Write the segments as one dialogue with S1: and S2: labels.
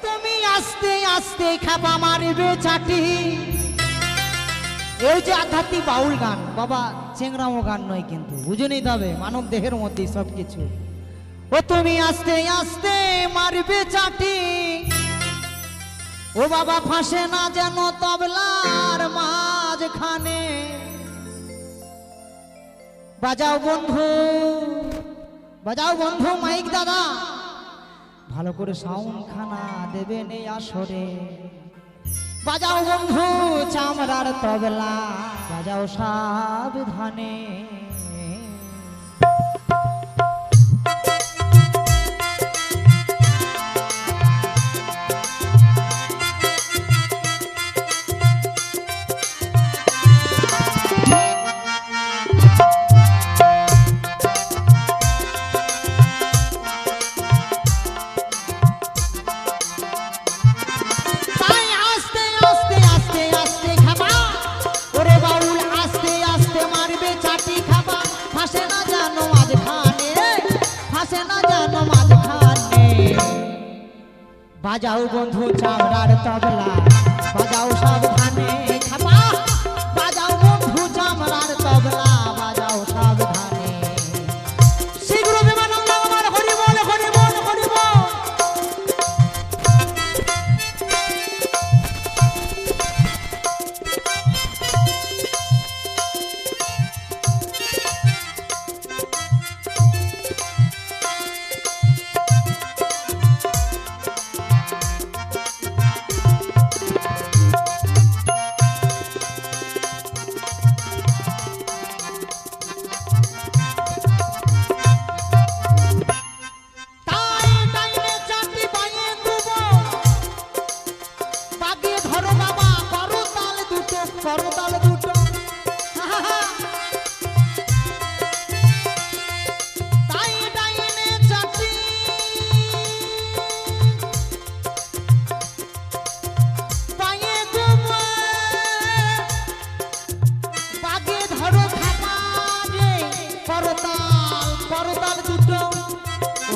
S1: তুমি আস্তে আস্তে খাপা মারবে চাটি। এই যে আধ্যাত্মিক বাউল গান বাবা, চেংরামো গান নয় কিন্তু, বুঝে নিতে হবে মানব দেহের মধ্যে সব কিছু। ও তুমি আস্তে আস্তে মারবে চাটি, ও বাবা ফাঁসে না যেন তবলার মাঝখানে। বাজাও বন্ধু, বাজাও বন্ধু মাইক দাদা, ভালো করে সাউন্ড খানা দেবেন এই আসরে। বাজাও বন্ধু চামড়ার তবলা, বাজাও সাবধানে। বাজাও বন্ধু চামড়ার তবলা, বাজাও সাবধানে খাপা। বাজাও বন্ধু চামড়ার তবলা, বাজাও সাবধানে। শীঘ্র বিমানন্দ আমার হরি বল, হরি বল, হরি বল।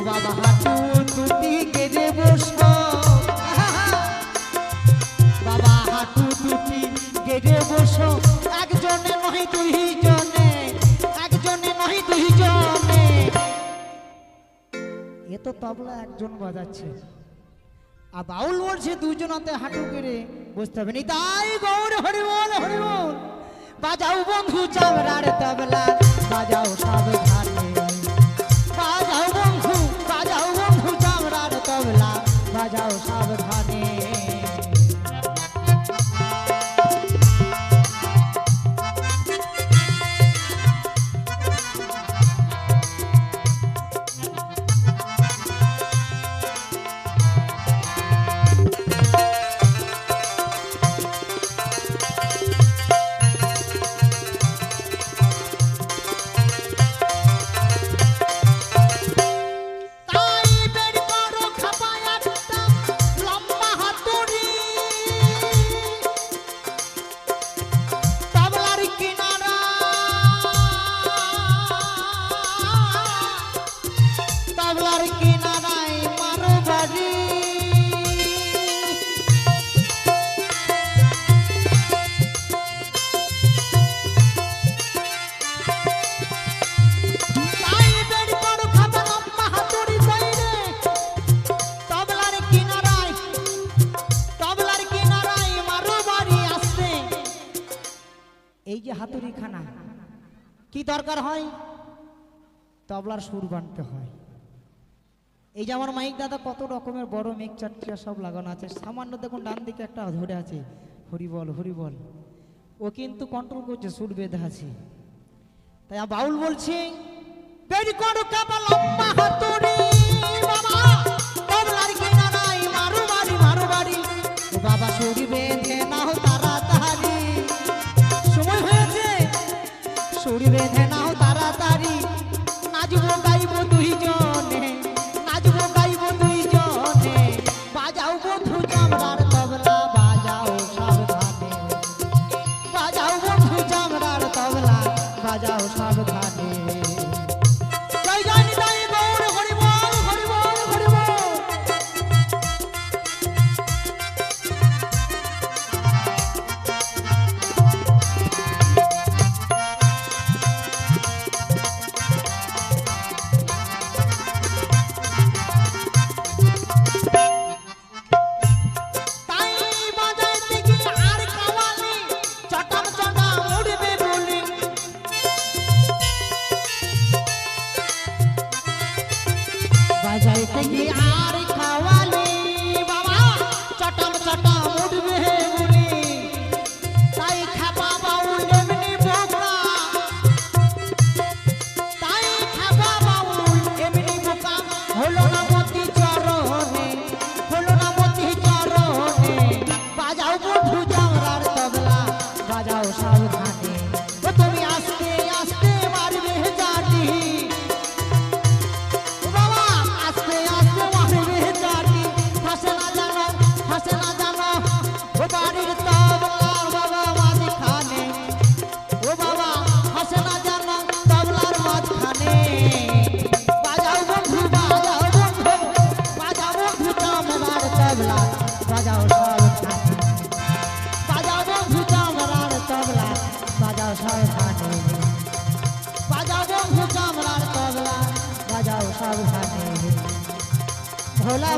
S1: বাবা হাঁটু দুটি গেড়ে বসো, বাবা হাঁটু দুটি গেড়ে বসো। একজনে নয় দুইজনে, একজনে নয় দুইজনে। এ তো তবলা একজন বাজাচ্ছে, আর বাউল বলছে দুজনাতে হাঁটু গেড়ে বসতে হবে। তাই গৌর হরি বল, হরি বল। বাজাও বন্ধু চামড়ার তবলা, বাজাও সাবধানে। বাজাও বন্ধু, বাজাও বন্ধু চামড়ার তবলা, বাজাও সাবধানে। এই যে হাতুড়ি খানা কি দরকার হয়, তবলার সুর বানতে হয়। এই যে আমার মাইক দাদা কত রকমের বড় মেঘ চারটিয়া সব লাগানো আছে। সামান্য দেখুন ডান দিকে একটা ধরে আছে হরি বল, হরি বল। ও কিন্তু কন্ট্রোল করছে, সুর বেঁধে আছে। তাই বাউল বলছে বেরি করো কাবা লম্বা হাতুড়ি, বাবা তবলার কিনারায় মারো বাড়ি, মারো বাড়ি। ও বাবা সুর বেঁধে নাও তাড়াতাড়ি, সময় হয়েছে। সুর বেঁধে নাও তাড়াতাড়ি, নাচবো গাইবো দুইজনে, নাচবো গাইবো দুইজনে। বাজাও বন্ধু চামড়ার তবলা, বাজাও সাবধানে। বাজাও বন্ধু চামড়ার তবলা, বাজাও বাজাও সাবধানে। জয় জয় নিতাই গৌর হরি বল হরি বল হরি বল। বাজাইতে গিয়ে আর খাওয়ালে বাবা চটম চটম উঠবে উনি, তাই খাবা বাউল এমনি বোকা, তাই খাবা বাউল এমনি বোকা, হলো না মতি চরণে, হলো না মতি চরণে। বাজাও বন্ধু জামরার তবলা, বাজাও সাবধানে, ও তুমি আস্তে আস্তে মারবে জানি, বাজাও সাবধানে, বাজাও বন্ধু চামড়ার তবলা, বাজাও সাবধানে, বাজাও বন্ধু চামড়ার তবলা, বাজাও সাবধানে। ভোলা